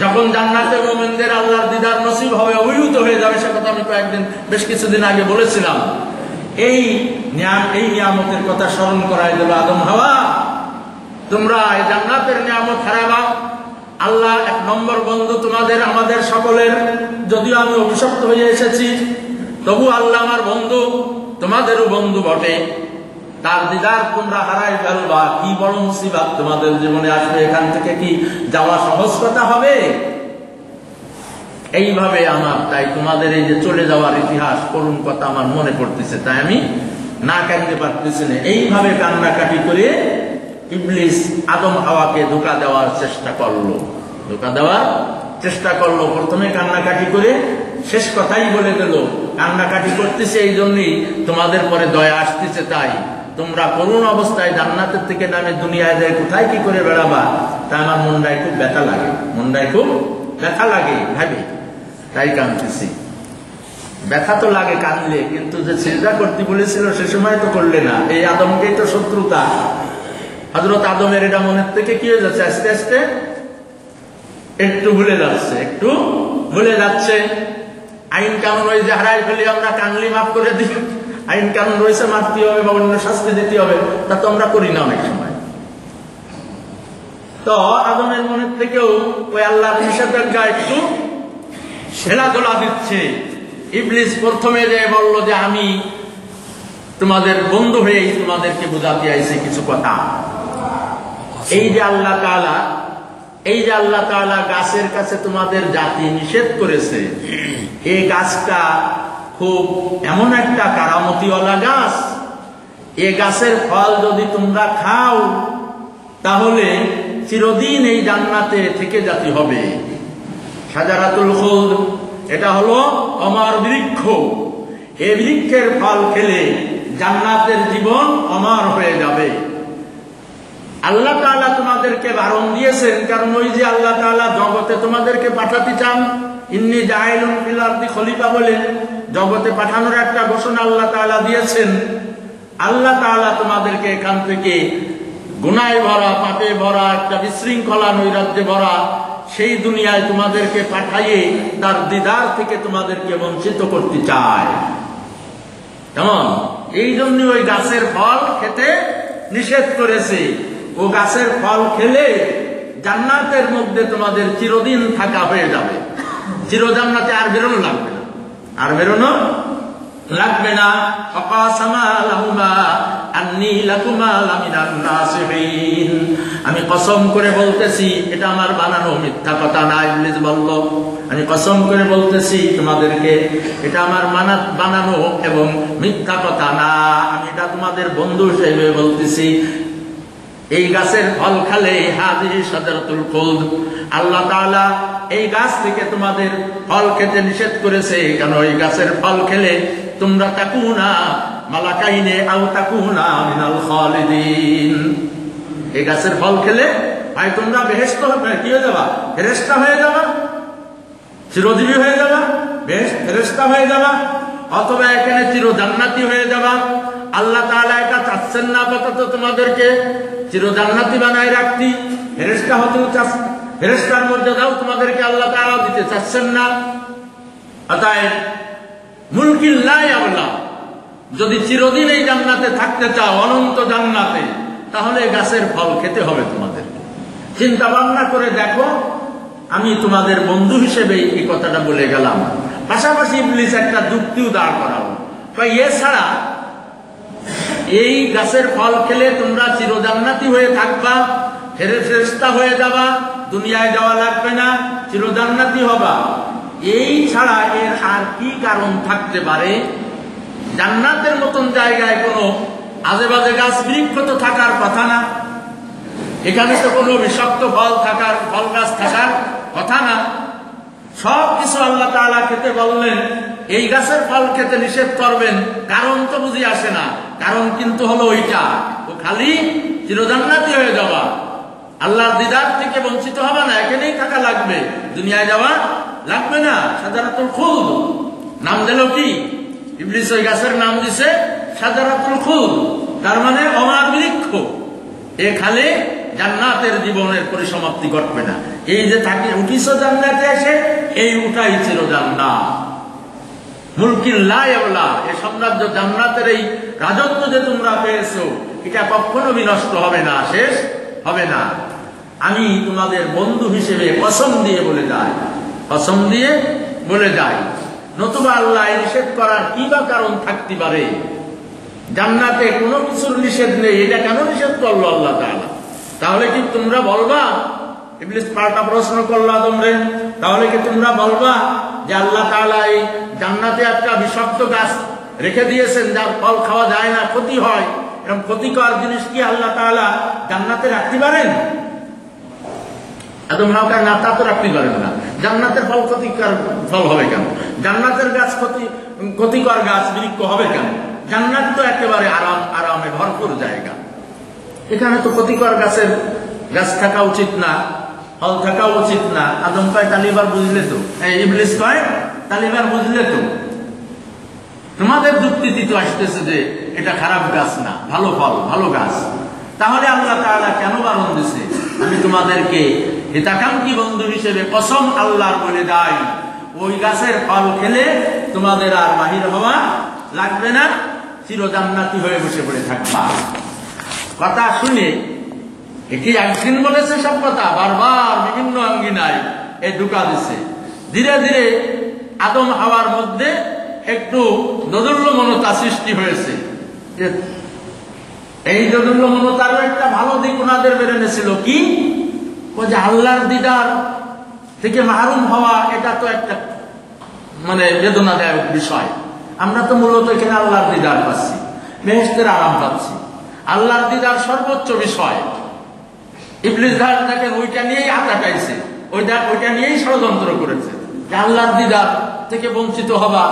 যখন জান্নাতে মোমেনদের আল্লাহর দিদার নসিব হবে, অভিভূত হয়ে যাবে, সে কথা আমি কয়েকদিন বেশ কিছুদিন আগে বলেছিলাম। এই নিয়ামতের কথা স্মরণ করাই দিল আদম হাওয়া, তোমরা এই জান্নাতের নিয়ামত হারাবা। আল্লাহ এক নম্বর বন্ধু তোমাদের, আমাদের সকলের। যদিও আমি অভিশপ্ত হয়ে এসেছি, তবু আল্লাহ আমার বন্ধু, তোমাদেরও বন্ধু বটে। তার দিদার তোমরা হারাই ফেলবা, কি বড় মুসিবত তোমাদের জীবনে আসবে। এখান থেকে কি যাওয়া সহজ কথা হবে? এইভাবে আমার, তাই তোমাদের এই যে চলে যাওয়ার ইতিহাস, করুণ কথা আমার মনে পড়তেছে, তাই আমি না কাঁদতে পারতেছি না। এইভাবে কান্নাকাটি করে ইবলিস আদম হাওয়াকে ধোঁকা দেওয়ার চেষ্টা করলো, ধোঁকা দেওয়ার চেষ্টা করলো। প্রথমে কান্নাকাটি করে শেষ কথাই বলে দিল, কান্নাকাটি করতেছে এই জন্যই তোমাদের পরে দয়া আসতেছে, তাই তোমরা করুণ অবস্থায় জান্নাতের থেকে নামে দুনিয়ায় যায় কোথায় কি করে বেড়াবা। তা আমার মনটায় খুব ব্যথা লাগে, মনটায় খুব ব্যথা লাগে ভাবি, তাই কাঁদতেছি। ব্যথা তো লাগে কাঁদলে, কিন্তু যে সিজদা করতে বলেছিল সে সময় তো করলে না। এই আদমকেই তো শত্রুতা। হযরত আদমের এটা মনের থেকে কি হয়ে যাচ্ছে, আস্তে আস্তে একটু ভুলে যাচ্ছে, একটু ভুলে যাচ্ছে। আইন কানুন ওই যে হারাই ফেলি আমরা, কানলি মাফ করে দিই, আইন কানুন রয়েছে, মারতে হবে বা অন্য শাস্তি দিতে হবে, তা তো আমরা করি না অনেক সময়। তো আদমের মনের থেকেও ওই আল্লাহর নিষেধাজ্ঞা একটু খেলাধুলা দিচ্ছে। ইবলিস প্রথমে যে বলল যে আমি তোমাদের বন্ধু হয়েই তোমাদেরকে বোঝাতে আইছি কিছু কথা। এই যে আল্লাহ তাআলা, এই যে আল্লাহ তাআলা গাছের কাছে তোমাদের জাতি নিষেধ করেছে, এই গাছটা খুব এমন একটা কারামতিওয়ালা গাছ, এই গাছের ফল যদি তোমরা খাও তাহলে চিরদিন এই জান্নাতে থেকে যেতে হবে। শাজারাতুল খুলদ, এটা হলো অমর বৃক্ষ। এই বৃক্ষের ফল খেলে জান্নাতের জীবন অমর হয়ে যাবে। আল্লাহ তাআলা তোমাদেরকে বারণ দিয়েছেন, কারণ ওই যে আল্লাহ তাআলা জগতে তোমাদেরকে পাঠাতে চান, ইন্নী জাইলুন ফিল আরদি খলিফা বলে জগতে পাঠানোর একটা ঘোষণা আল্লাহ তাআলা দিয়েছেন। আল্লাহ তাআলা তোমাদেরকে এখান থেকে গুনাহে ভরা, পাপে ভরা, একটা বিশৃঙ্খলা নৈরাজ্যে ভরা সেই দুনিয়ায় তোমাদেরকে পাঠাইয়ে তার দিদার থেকে তোমাদেরকে বঞ্চিত করতে চায়। কেমন? এই জন্য ওই গাছের ফল খেতে নিষেধ করেছে। ও গাছের ফল খেলে জান্নাতের মধ্যে তোমাদের চিরদিন থাকা হয়ে যাবে, চিরজান্নাতে আর বেরোনো লাগবে না, আর বেরোনো লাগবে না। ফাকাসামা লাহুমা আন্নী লাকুমা লামিনান নাসিহিন, আমি কসম করে বলতেছি, এটা আমার বানানো মিথ্যা কথা না। ইবলিস বলল, আমি কসম করে বলতেছি তোমাদেরকে, এটা আমার বানানো এবং মিথ্যা কথা না, আমি এটা তোমাদের বন্ধু হিসেবে বলতেছি। এই গাছের ফল খেলে হাযিহি শাজারাতুল খুলদ, আল্লাহ তাআলা এই গাছ থেকে তোমাদের ফল খেতে নিষেধ করেছে, কারণ এই গাছের ফল খেলে তোমরা তাকুনা মালাকাইনে আও তাকুনা মিনাল খালিদিন। এই গাছের ফল খেলে ভাই তোমরা বেহেশত কি হয়ে যাবা, ফেরেশতা হয়ে যাবা, চিরজীবী হয়ে যাবা, ফেরেশতা হয়ে যাবা, অথবা এখানে চির জান্নাতি হয়ে যাবা। আল্লাহ তাআলা এটা চাচ্ছেন না আপাতত তোমাদেরকে চির জান্নাতি বানায় রাখতি, ফেরেশতা হতেও চাচ্ছেন, ফেরেশতার মর্যাদাও তোমাদেরকে আল্লাহ তাআলা দিতে চাচ্ছেন না। অতএব মুলকিল্লাহ আল্লাহ, যদি চিরদিন এই জান্নাতে থাকতে চাও, অনন্ত জান্নাতে, তাহলে গাছের ফল খেতে হবে তোমাদের। চিন্তা ভাবনা করে দেখো, আমি তোমাদের বন্ধু হিসেবে এই কথাটা বলে গেলাম, পাশাপাশি ইবলিস একটা যুক্তিও দাঁড় করাবো, এছাড়া এই গাছের ফল খেলে তোমরা চিরজান্নাতি হয়ে থাকবা, ফেরেশতা হয়ে যাবা, দুনিয়ায় যাওয়া লাগবে না, চিরজান্নাতি হবা, এই ছাড়া এর আর কি কারণ থাকতে পারে? জান্নাতের মতন জায়গায় কোনো আজে বাজে গাছ বৃক্ষ তো থাকার কথা না, এখানে তো কোনো বিষাক্ত ফল গাছ থাকার কথা না। সব কিছু আল্লাহ তাআলা খেতে বললেন, এই গাছের ফল খেতে নিষেধ করবেন, কারণ তো বুঝি আসে না। কারণ কিন্তু হলো ওইটা, ও খালি চিরজান্নাতি হয়ে যাবা, আল্লাহর দিদার থেকে বঞ্চিত হবে না, এখানেই থাকা লাগবে, দুনিয়ায় যাওয়া লাগবে না। শাজারাতুল খুলদ নাম দিল কি? ইবলিস ওই গাছের নাম দিছে শাজারাতুল খুলদ, তার মানে অমর বৃক্ষ। এ খালি জান্নাতের জীবনের পরিসমাপ্তি ঘটবে না, এই যে থাকি উঠিস জান্নাতে এসে, এই উঠাই ছিল জান্নাত। মুলকিল্লাহ আল্লাহ, এই সাম্রাজ্য জান্নাতের এই রাজত্ব যে তোমরা পেয়েছো, এটা কখনো বিনষ্ট হবে না, শেষ হবে না। আমি তোমাদের বন্ধু হিসেবে কসম দিয়ে বলে যাই, কসম দিয়ে বলে যাই, নতুবা আল্লাহ নিষেধ করার কি বা কারণ থাকতে পারে? জান্নাতে কোনো কিছুর নিষেধ নেই, এটা কেন নিষেধ করলো আল্লাহ তাআলা? তাহলে কি তোমরা বলবা, ইবলিস পাল্টা প্রশ্ন করলো তোমরা, তাহলে কি তোমরা বলবা যে আল্লাহ তাআলা এই জান্নাতে একটা বিষাক্ত গাছ রেখে দিয়েছেন, যার ফল খাওয়া যায় না, ক্ষতি হয়, এরকম ক্ষতিকর জিনিস কি আল্লাহ তাআলা জান্নাতে রাখতে পারেন? আদম হাওয়াকে না তা তো রাখতে পারেন না, জান্নাতের ফল ক্ষতিকর ফল হবে কেন? জান্নাতের গাছ ক্ষতিকর গাছ বৃক্ষ হবে কেন? জান্নাত তো একেবারে আরামে ভরপুর জায়গা, এখানে তো ক্ষতিকর গাছ থাকা উচিত না, ফল থাকা উচিত না। আদম কয় তালিবার বুঝলে তো, ইবলিস কয় তালিবার বুঝলে তো, তোমাদের যুক্তিতে তো আসতেছে যে এটা খারাপ গাছ না, ভালো ফল ভালো গাছ, তাহলে আল্লাহ তাআলা কেন বারণ দিছে? আমি তোমাদেরকে হিতাকাঙ্ক্ষী বন্ধু হিসেবে কসম আল্লাহর বলে দেই, ওই গাছের ফল খেলে তোমাদের আর বাহির হওয়া লাগবে না, চিরজান্নাতি হয়ে বসে পড়ে থাকবা। কথা শুনে এটি একদিন বলেছে সব কথা, বারবার বিভিন্ন আঙ্গিনায় এই ঢুকা দিছে। ধীরে ধীরে আদম হাওয়ার মধ্যে একটু দোদুল্যমনতা সৃষ্টি হয়েছে। এই দোদুল্যমনতারও একটা ভালো দিক ওনাদের বেরোনে ছিল কি, যে আল্লাহর দিদার থেকে মাহরুম হওয়া, এটা তো একটা মানে বেদনাদায়ক বিষয়। আমরা তো মূলত এখানে আল্লাহর দিদার পাচ্ছি, বেহেশতের আরাম পাচ্ছি, আল্লাহর দিদার সর্বোচ্চ বিষয়। ইবলিস দেখেন ওইটা নিয়েই আটাটাইছে, ওইটা নিয়েই ষড়যন্ত্র করেছে, যে আল্লাহর দিদার থেকে বঞ্চিত হবা,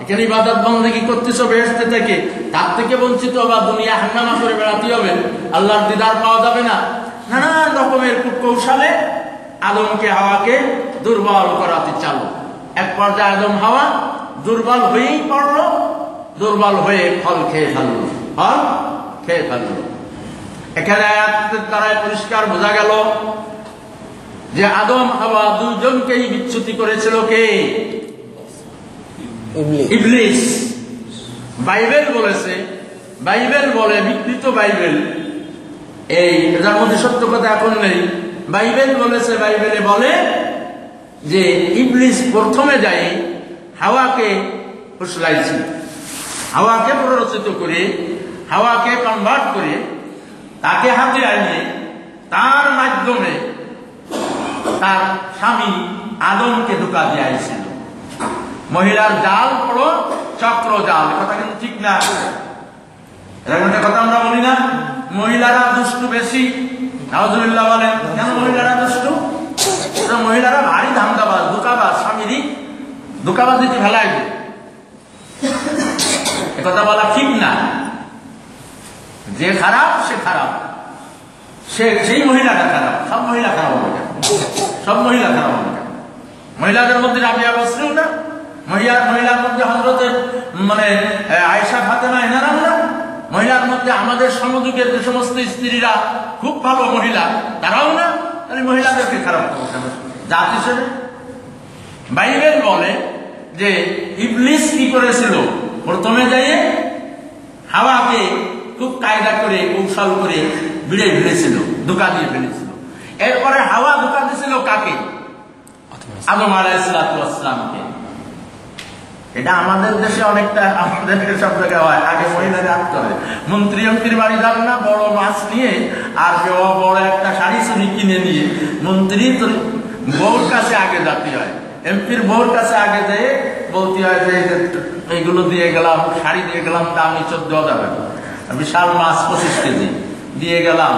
এখানে ইবাদত বন্দেগী করতেছো বেহেশতে থেকে, তার থেকে বঞ্চিত হবা, দুনিয়া হাঙ্গামা করে বেড়াতে হবে, আল্লাহর দিদার পাওয়া যাবে না। নানান রকমের কৌশলে আদমকে হাওয়াকে দুর্বল করাতে চালো। এক পর্যায়ে আদম হাওয়া দুর্বল হয়েই পড়লো, দুর্বল হয়ে ফল খেয়ে ফেললো। এখানে আয়াতের দ্বারাই পরিষ্কার বোঝা গেল যে আদম হাওয়া দুইজনকেই বিচ্যুতি করেছিল কে? ইবলিস। বাইবেল বলেছে, বাইবেল বলে, বিকৃত বাইবেল, এই যার মধ্যে সত্য কথা এখন নেই, বাইবেল বলেছে, বাইবেলে বলে যে ইবলিস প্রথমে যাই হাওয়াকে ফুসলাইছে, হাওয়াকে প্ররোচিত করে, হাওয়াকে কনভার্ট করে, তাকে হাতে আনিয়ে তার মাধ্যমে তার স্বামী আদমকে ধোঁকা দিয়ে আইছিল। মহিলার জাল পড়ো চক্র জাল, কথা কিন্তু ঠিক না, এরকম একটা কথা আমরা বলি না? মহিলারা দুষ্টু বেশি, নাউজুবিল্লাহ বলেন। কেন মহিলারা দুষ্টু? মহিলারা ভারী ধান্দাবাজ, ধোঁকাবাজ, স্বামীরই ধোঁকাবাজ দিতে ফেলাই দেয়, কথা বলা ঠিক না। যে খারাপ সে খারাপ, সেই মহিলাটা খারাপ। সব মহিলা খারাপ হবে কেন? সব মহিলা খারাপ হবে কেন? মহিলাদের মধ্যে রাবিয়া বসরিও না, মহিলার মধ্যে হযরতের মানে আয়েশা ফাতেমা এনারাও না, মহিলার মধ্যে আমাদের সমযুগের যে সমস্ত স্ত্রীরা খুব ভালো মহিলা তারাও না, তাহলে মহিলাদেরকে খারাপ করবো কেন জাত হিসেবে? বাইবেল বলে যে ইবলিস কি করেছিল, প্রথমে যাইয়ে হাওয়াকে খুব কায়দা করে কৌশল করে ভিড়ে ফেলেছিল, ধোঁকা দিয়ে ফেলেছিল। এরপরে হাওয়া ধোঁকা দিয়েছিল কাকে? আদম আলাইহিস সালামকে। এটা আমাদের দেশে অনেকটা, আমাদের সব জায়গায় হয়। আগে মহিলাদের আসতে হয়, মন্ত্রীর বাড়ি যান না, বড় মাছ নিয়ে আর কেউ বড় একটা শাড়ি চুড়ি কিনে নিয়ে মন্ত্রীর বউর কাছে আগে যেতে হয়, এমপির বউর কাছে আগে যেয়ে বলতে হয় যে এইগুলো দিয়ে গেলাম, শাড়ি দিয়ে গেলাম, দামি 14,000, বিশাল মাছ 25 কেজি দিয়ে গেলাম,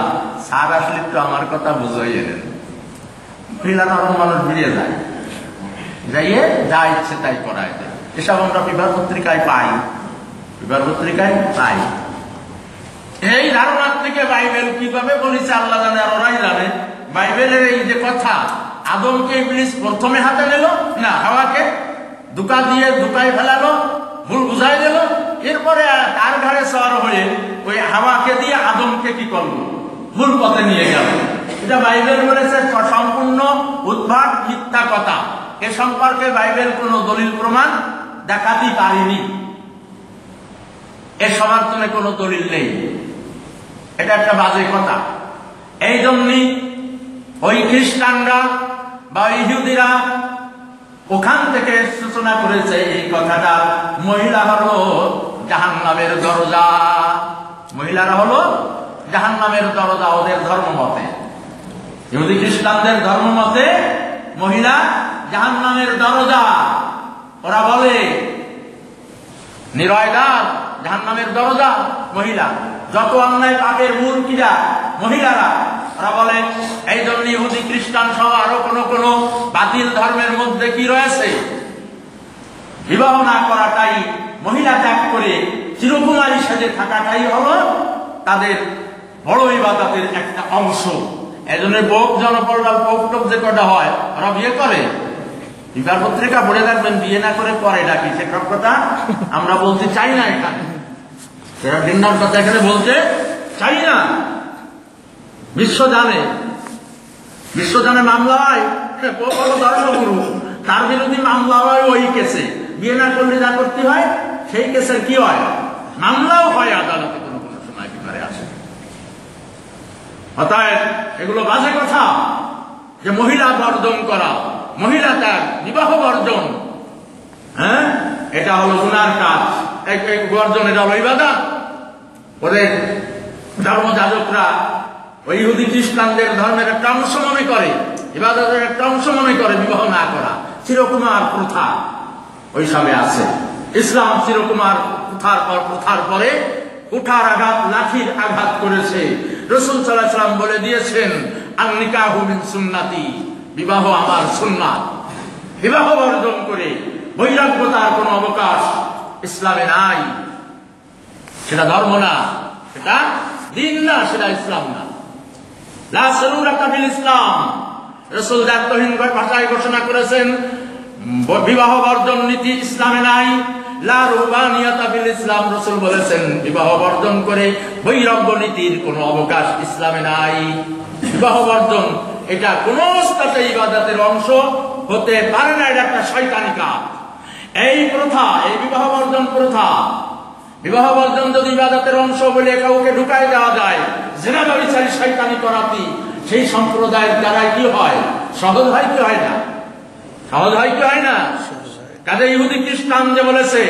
স্যার আসলে একটু আমার কথা বুঝাই এলেন। মহিলা নরম মানুষ বেরিয়ে যায়, যাইয়ে যা ইচ্ছে তাই করায় দেয়। এসব আমরা বিভাগ পত্রিকায় পাই, বিভাগ পত্রিকায় পাই। এই ধারণার থেকে বাইবেল কিভাবে বলেছে আল্লাহ জানে আর ওরাই জানে। বাইবেলের এই যে কথা, আদমকে ইবলিস প্রথমে হাতে নিল না, হাওয়াকে ধোঁকা দিয়ে ধোঁকায় ফেলালো, ভুল বুঝাই দিল, এরপরে তার ঘাড়ে সওয়ার হয়ে ওই হাওয়াকে দিয়ে আদমকে কি করলো, ভুল পথে নিয়ে গেল। এটা বাইবেল বলেছে সম্পূর্ণ উদ্ভাট মিথ্যা কথা। এ সম্পর্কে বাইবেল কোনো দলিল প্রমাণ দেখাতে পারেনি, এ সমর্থনে কোনো দলিল নেই। এটা একটা বাজে কথা। এই জন্যই ওই খ্রিস্টানরা বা ইহুদিরা ওখান থেকে সূচনা করেছে এই কথাটা, মহিলা হলো জাহান্নামের দরজা। মহিলারা হলো জাহান্নামের দরজা ওদের ধর্ম মতে। ইহুদি খ্রিস্টানদের ধর্ম মতে মহিলা জাহান্নামের দরজা। ওরা বলে নিরয়দার জাহান্নামের দরজা মহিলা, যত অন্যায় পাপের মূল কিরা মহিলারা। ওরা বলে এই জন্য ইহুদি খ্রিস্টান সহ আরো কোন বাতিল ধর্মের মধ্যে কি রয়েছে, বিবাহ না করাটাই, মহিলা ত্যাগ করে চিরকুমারী সেজে থাকাটাই হলো তাদের বড় ইবাদতের একটা অংশ। এই জন্য বোক জনপদ টোক যে কটা হয় ওরা বিয়ে করে। বিবাহ পত্রিকা পড়ে রাখবেন, বিয়ে না করে পরে ডাকি, সেসব কথা আমরা বলতে চাই না এখানে, সেটা ভিন্নার কথা এখানে বলতে চাই না। বিশ্ব জানে মামলা হয়, ধর্মগুরু তার বিরোধী মামলা হয় ওই কেসে, বিয়ে না করলে যা করতে হয় সেই কেসের কি হয়, মামলাও হয় আদালতে, কোনো সময় বিবারে আসে। অতএব এগুলো বাজে কথা যে মহিলা বর্জন করা, মহিলা তার বিবাহ বর্জন, হ্যাঁ, এটা হলো গুনার কাজ। বর্জন এটা হলো ইবাদত। ওদের ধর্মযাজকরা ওই ইহুদি খ্রিস্টানদের ধর্মের একটা অংশ মনে করে, ইবাদতের একটা অংশ মনে করে বিবাহ না করা। চিরকুমার প্রথা ওই সবে আছে। ইসলাম চিরকুমার প্রথার পরে কুঠার আঘাত, লাঠির আঘাত করেছে। রাসূল সাল্লাল্লাহু আলাইহি ওয়াসাল্লাম বলে দিয়েছেন, আন নিকাহু মিন সুন্নতি, বিবাহ আমার সুন্নাত। বিবাহ বর্জন করে বৈরাগ্যতার কোনো অবকাশ ইসলামে নাই। সেটা ধর্ম না, সেটা দিন না, সেটা ইসলাম না। লা সারুরাতা বিল ইসলাম। রাসূল দায়িত্বহীন ভাষায় ঘোষণা করেছেন, বিবাহ বর্জন নীতি ইসলামে নাই। লা রুহবানিয়াতা বিল ইসলাম। রাসূল বলেছেন বিবাহ বর্জন করে বৈরাগ্য নীতির কোনো অবকাশ ইসলামে নাই। বিবাহ বর্জন এটা কোন অবস্থাতে ইবাদতের অংশ হতে পারে না, এটা একটা শয়তানি কাজ। এই প্রথা, এই বিবাহ বর্জন প্রথা, বিবাহ বর্জন যদি ইবাদতের অংশ বলে কাউকে ঢুকাই দেওয়া যায়, জিনা ব্যভিচারী শয়তানি করাতি, সেই সম্প্রদায়ের দ্বারাই কি হয়, সহজ হয় কি হয় না, সহজ হয় কি হয় না। কাজে ইহুদি খ্রিস্টান যে বলেছে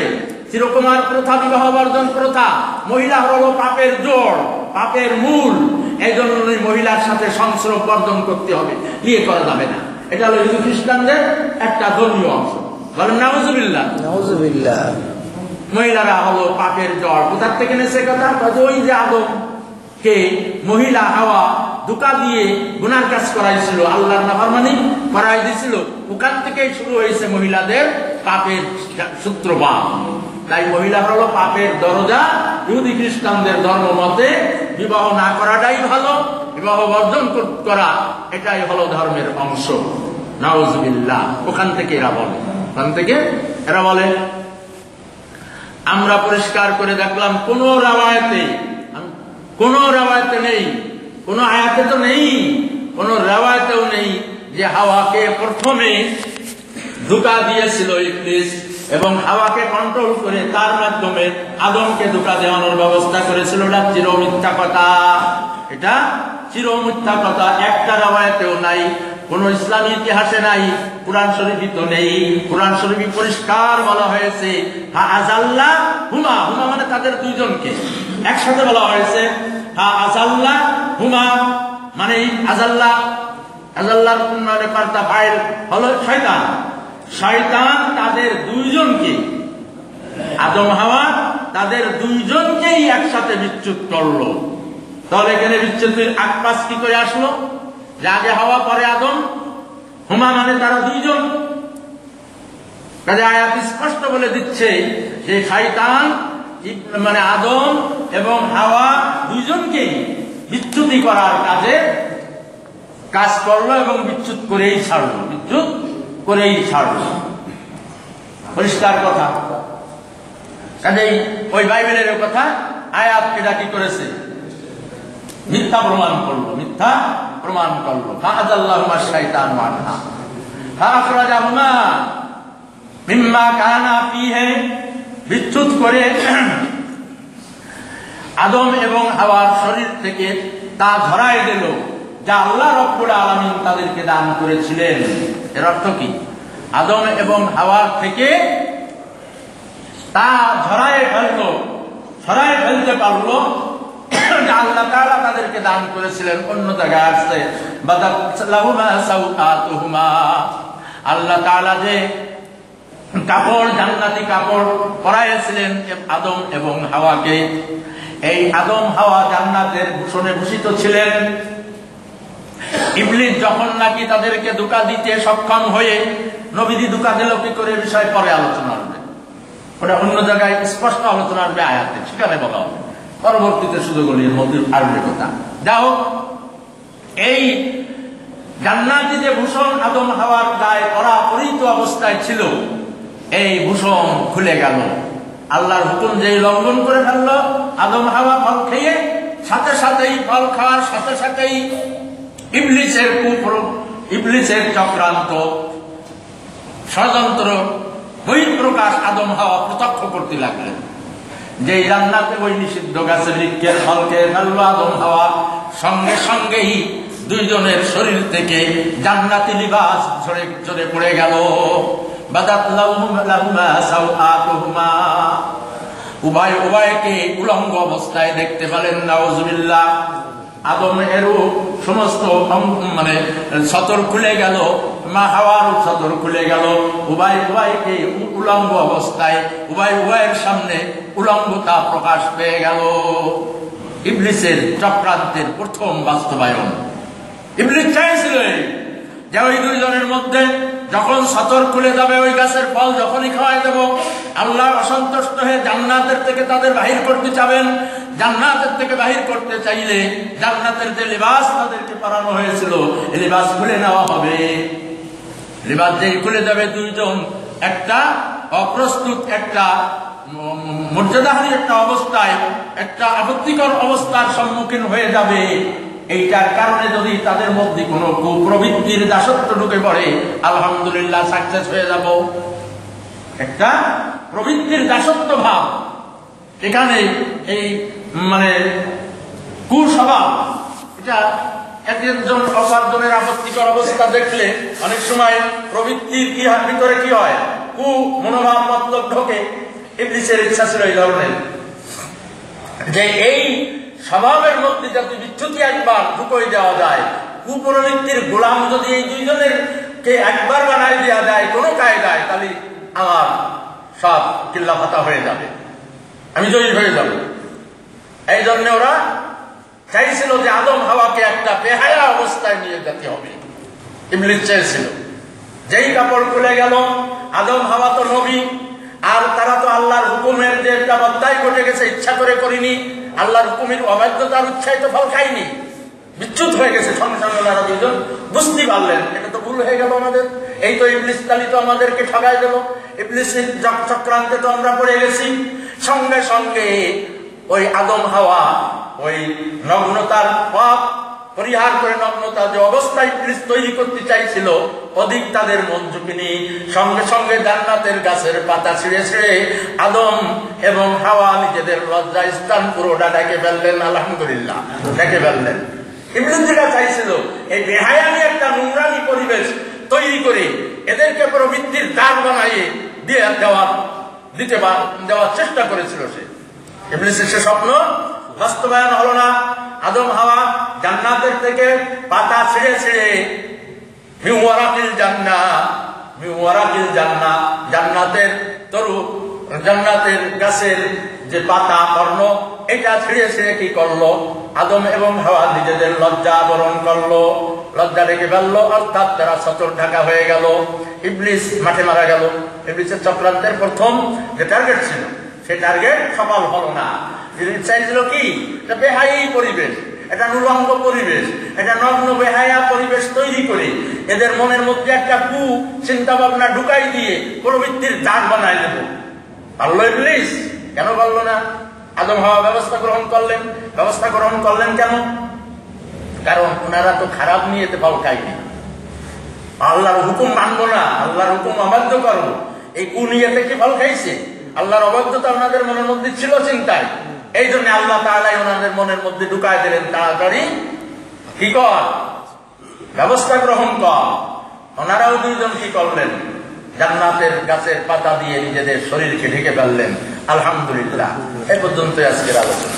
চিরকুমার প্রথা, বিবাহ বর্জন প্রথা, মহিলা হলো পাপের জোড়, পাপের মূল, এই জন্য মহিলার সাথে সংস্রব বর্জন করতে হবে, বিয়ে করা যাবে না। এটা হলো ইহুদি খ্রিস্টানদের একটা ধর্মীয় অংশ। বলেন নাউজুবিল্লাহ, নাউজুবিল্লাহ। মহিলারা হলো পাপের জড়। কোথার থেকে নেছে কথা? ওই যে আদমকে মহিলা হাওয়া ধোঁকা দিয়ে গুনার কাজ করাইছিল, আল্লাহর নাফরমানি করাই দিয়েছিল, ওখান থেকেই শুরু হয়েছে মহিলাদের পাপের সূত্রপাত। তাই মহিলা হলো পাপের দরজা। ইহুদি খ্রিস্টানদের ধর্ম মতে বিবাহ না করাটাই ভালো, বিবাহ বর্জন করা এটাই হলো ধর্মের অংশ। নাউজুবিল্লাহ। ওখান থেকে এরা বলে আমরা পরিষ্কার করে দেখলাম কোন রাওয়ায়াতে নেই, কোন আয়াতে তো নেই, কোন রাওয়ায়াতেও নেই যে হাওয়াকে প্রথমে ধোঁকা দিয়েছিল ইবলিস এবং হাওয়াকে কন্ট্রোল করে তার মাধ্যমে আদমকে ধোঁকা দেওয়ানোর ব্যবস্থা করেছিল। এটা চিরমিথ্যা কথা, এটা চিরমিথ্যা কথা। একটা রাওয়ায়াতেও নাই, কোন ইসলামী ইতিহাসে নাই, কুরআন শরীফে তো নেই। কুরআন শরীফে পরিষ্কার বলা হয়েছে হা আজাল্লা হুমা, হুমা মানে তাদের দুইজনকে একসাথে বলা হয়েছে। হা আজাল্লা হুমা মানে আজাল্লার মানে কর্তা ফাইল হলো শয়তান। শয়তান তাদের দুইজনকে, আদম হাওয়া তাদের দুইজনকেই একসাথে বিচ্যুত করলো। তাহলে এখানে বিচ্ছেদের আকপাস কি করে আসলো? যে আগে হাওয়া পরে আদম, হুমা মানে তারা দুইজন। কাজে আয়াত স্পষ্ট বলে দিচ্ছে যে শয়তান মানে আদম এবং হাওয়া দুইজনকেই বিচ্যুতি করার কাজ করলো এবং বিচ্যুত করেই ছাড়লো। পরিষ্কার কথা। কাজেই ওই বাইবেলের কথা আয়াত এটা কি করেছে? মিথ্যা প্রমাণ করলো। ফাআযাল্লাহুমা শাইতানু আনহা ফাআখরাজাহুমা মিম্মা কানা ফীহি, বিচ্যুত করে আদম এবং হাওয়ার শরীর থেকে তা ধরায় দিল যা আল্লাহ রাব্বুল আলামিন তাদেরকে দান করেছিলেন। এর অর্থ কি? আদম এবং হাওয়ার থেকে তা ধরায় ফেলতে পারলো যা আল্লাহ তাআলা তাদেরকে দান করেছিলেন। অন্য জায়গায় আসছে বাদাত লাহুমা সাওআতুহুমা, আল্লাহ তাআলা যে কাপড়, জান্নাতি কাপড় পরাইছিলেন আদম এবং হাওয়াকে, এই আদম হাওয়া জান্নাতের ভূষণে ভূষিত ছিলেন। ইবলিস যখন নাকি তাদেরকে ধোঁকা দিতে সক্ষম হয়ে, নবীজি ধোঁকা দিল কি করে বিষয় পরে আলোচনা হবে, ওটা অন্য জায়গায় স্পষ্ট আলোচনা আসবে আয়াতে, সেখানে বলা হবে, পরবর্তীতে সুযোগগুলির মধ্যে আসবে কথা। যাও, এই জান্নাতি যে ভূষণ আদম হাওয়ার গায়ে পরিহিত অবস্থায় ছিল, এই ভূষণ খুলে গেল। আল্লাহর হুকুম যেই লঙ্ঘন করে ফেললো, আদম হাওয়া ফল খেয়ে ফল খাওয়ার সাথে সাথেই ইবলিসের চক্রান্ত, ষড়যন্ত্র বহিঃপ্রকাশ আদম হাওয়া প্রত্যক্ষ করতে লাগলেন। যে জান্নাতে ওই নিষিদ্ধ গাছের বৃক্ষের ফল খেয়ে ফেললো আদম হাওয়া, সঙ্গে সঙ্গেই দুইজনের শরীর থেকে জান্নাতি লিবাস ঝরে পড়ে গেল। বাদাত লাহুমা সাওআতুহুমা, উভয়কে উলঙ্গ অবস্থায় দেখতে পেলেন। নাউজুবিল্লাহ। আদম এরও সমস্ত মানে সতর খুলে গেল, মা হাওয়ারও সতর খুলে গেল। উভয়কে উলঙ্গ অবস্থায় উভয়ের সামনে উলঙ্গতা প্রকাশ পেয়ে গেল। ইবলিসের চক্রান্তের প্রথম বাস্তবায়ন। ইবলিস চাইছিল যে ওই দুইজনের মধ্যে যখন সতর খুলে যাবে, ওই গাছের ফল যখনই খাওয়াই দেব, আল্লাহ অসন্তুষ্ট হয়ে জান্নাতের থেকে তাদের বাহির করতে চাবেন। জান্নাতের থেকে বাহির করতে চাইলে জান্নাতের যে লিবাস তাদেরকে পরানো হয়েছিল, এই লিবাস খুলে নেওয়া হবে। লিবাস যেই খুলে যাবে, দুইজন একটা অপ্রস্তুত, একটা মর্যাদাহারী একটা অবস্থায়, একটা আপত্তিকর অবস্থার সম্মুখীন হয়ে যাবে। এইটার কারণে যদি তাদের মধ্যে কোনো কুপ্রবৃত্তির দাসত্ব ঢুকে পড়ে, আলহামদুলিল্লাহ সাকসেস হয়ে যাব। একটা প্রবৃত্তির দাসত্ব ভাব, এখানে এই মানে কুস্বভাব, এটা একজন অপার্জনের আপত্তিকর অবস্থা দেখলে অনেক সময় প্রবৃত্তির ভিতরে কি হয়, কু মনোভাব মতলব ঢোকে। ইবলিসের ইচ্ছা ছিল এই ধরনের, যে এই স্বভাবের মধ্যে যাতে বিচ্যুতি একবার ঢুকিয়ে দেওয়া যায়, কুপ্রবৃত্তির গোলাম যদি এই দুইজনের কে একবার বানাই দেওয়া যায় কোনো কায়দায়, তাহলে আমার সব কিল্লা ফাতা হয়ে যাবে, আমি জয়ী হয়ে যাব। এই জন্য ওরা চাইছিল যে আদম হাওয়াকে একটা বেহায়া অবস্থায় নিয়ে যেতে হবে। ইবলিস চাইছিল। যেই কাপড় খুলে গেল, আদম হাওয়া তো নবী, আর তারা তো আল্লাহর হুকুমের যে ব্যবস্থায় ঘটে গেছে, ইচ্ছা করে করিনি, আল্লাহর হুকুমের অবাধ্যতার উৎসাহিত ফল খাইনি। বিচ্যুত হয়ে গেছে। সঙ্গে সঙ্গে ওনারা দুজন বুঝতে পারলেন এটা তো ভুল হয়ে গেল আমাদের, এই তো ইবলিস চালিত আমাদেরকে ঠগাই দিল, ইবলিসের চক্রান্তে তো আমরা পড়ে গেছি। সঙ্গে সঙ্গে ওই আদম হাওয়া ওই নগ্নতার পাপ পরিহার করে নগ্নতা যে অবস্থায় ইবলিস তৈরি করতে চাইছিল, অধিক তাদের মন ঝুঁকিনি, সঙ্গে সঙ্গে জান্নাতের গাছের পাতা ছিঁড়ে ছিঁড়ে আদম এবং হাওয়া নিজেদের লজ্জা স্থান পুরোটা ডেকে ফেললেন। আলহামদুলিল্লাহ, ডেকে ফেললেন। ইবলিস যেটা চাইছিল এই বেহায়ানি একটা নোংরামি পরিবেশ তৈরি করে এদেরকে প্রবৃত্তির দাগ বানাইয়ে দেওয়ার চেষ্টা করেছিল সে। ইবলিসের সে স্বপ্ন বাস্তবায়ন হলো না। আদম হাওয়া জান্নাতের থেকে পাতা ছিঁড়ে ছিঁড়ে জান্নাতের গাছের যে পাতা পর্ণ এটা ছিঁড়ে ছিঁড়ে কি করলো, আদম এবং হাওয়া নিজেদের লজ্জা বরণ করলো, লজ্জা রেখে ফেললো, অর্থাৎ তারা সতর ঢাকা হয়ে গেল। ইবলিস মাঠে মারা গেল। ইবলিসের চক্রান্তের প্রথম যে টার্গেট ছিল সেই টার্গেট সফল হলো না। চাইছিল কি, এটা বেহায়ী পরিবেশ, এটা নুরঙ্গ পরিবেশ, এটা নগ্ন বেহায়া পরিবেশ তৈরি করে এদের মনের মধ্যে একটা কু চিন্তা ভাবনা ঢুকাই দিয়ে প্রবৃত্তির দাগ বানাই দেব। পারলো ইবলিস? কেন পারলো না? আদম হাওয়া ব্যবস্থা গ্রহণ করলেন। ব্যবস্থা গ্রহণ করলেন কেন? কারণ ওনারা তো খারাপ নিয়েতে ফল খায়নি। আল্লাহর হুকুম মানবো না, আল্লাহর হুকুম অবাধ্য করবো, এই কুনিয়াতে কি ফল খাইছে? আল্লাহর অবাধ্যতা ওনাদের মনের মধ্যে ছিল চিন্তায়, এই জন্য আল্লাহ তাআলাই ওনাদের মনের মধ্যে ঢুকায় দিলেন, তাড়াতাড়ি কি কর, ব্যবস্থা গ্রহণ কর। ওনারাও দুইজন কি করলেন? জান্নাতের গাছের পাতা দিয়ে নিজেদের শরীরকে ঢেকে ফেললেন। আলহামদুলিল্লাহ, এ পর্যন্ত আজকের আলোচনা।